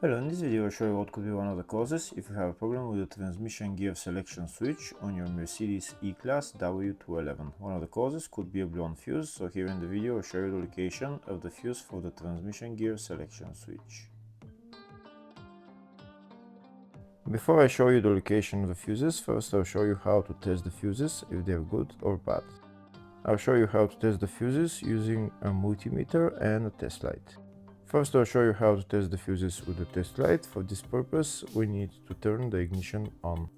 Hello, in this video I'll show you what could be one of the causes if you have a problem with the transmission gear selection switch on your Mercedes E-Class W211. One of the causes could be a blown fuse, so here in the video I'll show you the location of the fuse for the transmission gear selection switch. Before I show you the location of the fuses, first I'll show you how to test the fuses, if they're good or bad. I'll show you how to test the fuses using a multimeter and a test light. First, I'll show you how to test the fuses with the test light. For this purpose, we need to turn the ignition on.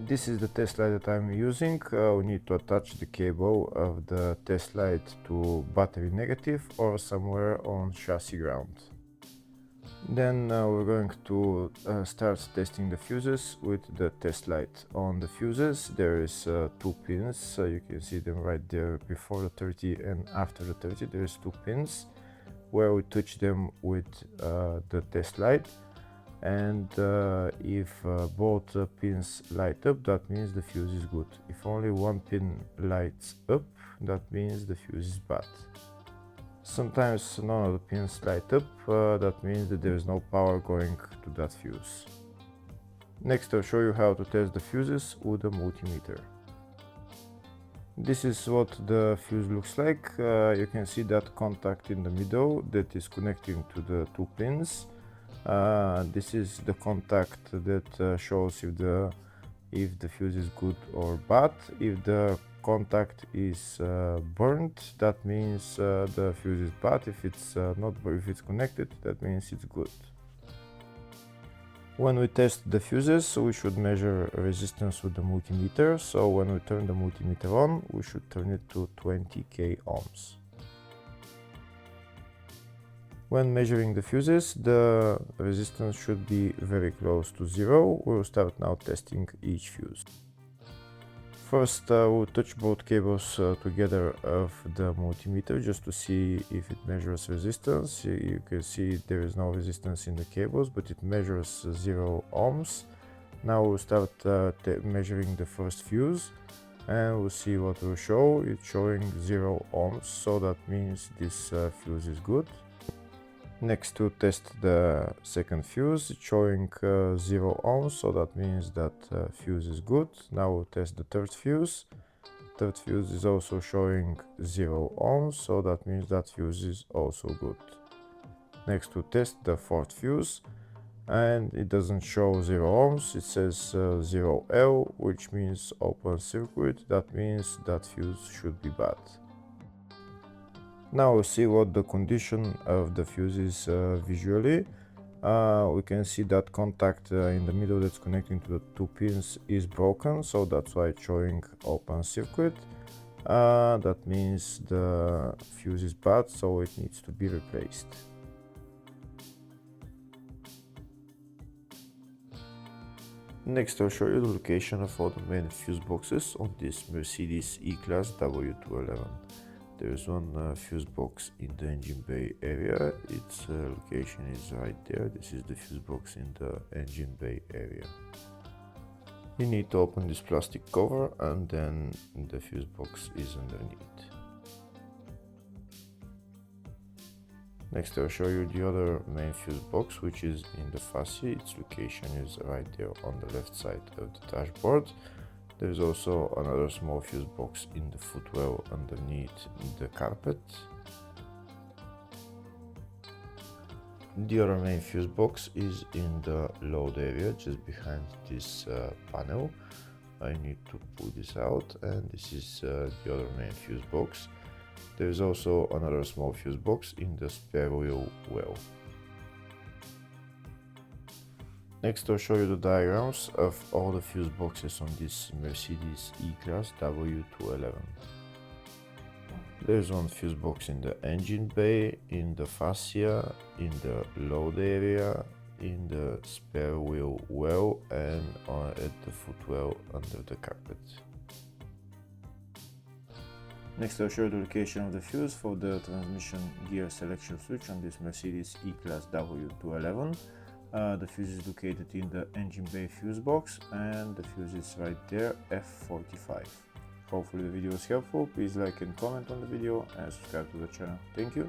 This is the test light that I'm using. We need to attach the cable of the test light to battery negative or somewhere on chassis ground. Then we're going to start testing the fuses with the test light. On the fuses there is two pins, you can see them right there before the 30 and after the 30. There is two pins where we touch them with the test light, and if both pins light up, that means the fuse is good. If only one pin lights up, that means the fuse is bad. Sometimes none of the pins light up, that means that there is no power going to that fuse. Next, I'll show you how to test the fuses with a multimeter. This is what the fuse looks like. You can see that contact in the middle that is connecting to the two pins. This is the contact that shows if the fuse is good or bad. If the contact is burnt, that means the fuse is bad. If it's if it's connected, that means it's good. When we test the fuses, we should measure resistance with the multimeter. So when we turn the multimeter on, we should turn it to 20k ohms. When measuring the fuses, the resistance should be very close to zero. We'll start now testing each fuse. First, we'll touch both cables together of the multimeter just to see if it measures resistance. You can see there is no resistance in the cables, but it measures 0 ohms. Now we'll start measuring the first fuse, and we'll see what will show. It's showing 0 ohms, so that means this fuse is good. Next, to test the second fuse, it's showing 0 ohms, so that means that fuse is good. Now we'll test the third fuse. Third fuse is also showing 0 ohms, so that means that fuse is also good. Next, to test the fourth fuse, and it doesn't show 0 ohms, it says 0L, which means open circuit. That means that fuse should be bad. Now we'll see what the condition of the fuse is visually. We can see that contact in the middle that's connecting to the two pins is broken, so that's why it's showing open circuit. That means the fuse is bad, so it needs to be replaced. Next, I'll show you the location of all the main fuse boxes on this Mercedes E-Class W211. There is one fuse box in the engine bay area. Its location is right there. This is the fuse box in the engine bay area. You need to open this plastic cover, and then the fuse box is underneath. Next, I'll show you the other main fuse box, which is in the fascia. Its location is right there on the left side of the dashboard. There is also another small fuse box in the footwell underneath the carpet. The other main fuse box is in the load area, just behind this panel. I need to pull this out, and this is the other main fuse box. There is also another small fuse box in the spare wheel well. Next, I'll show you the diagrams of all the fuse boxes on this Mercedes E-Class W211. There's one fuse box in the engine bay, in the fascia, in the load area, in the spare wheel well, and at the footwell under the carpet. Next, I'll show you the location of the fuse for the transmission gear selection switch on this Mercedes E-Class W211. The fuse is located in the engine bay fuse box, and the fuse is right there, F45. Hopefully the video was helpful. Please like and comment on the video and subscribe to the channel. Thank you.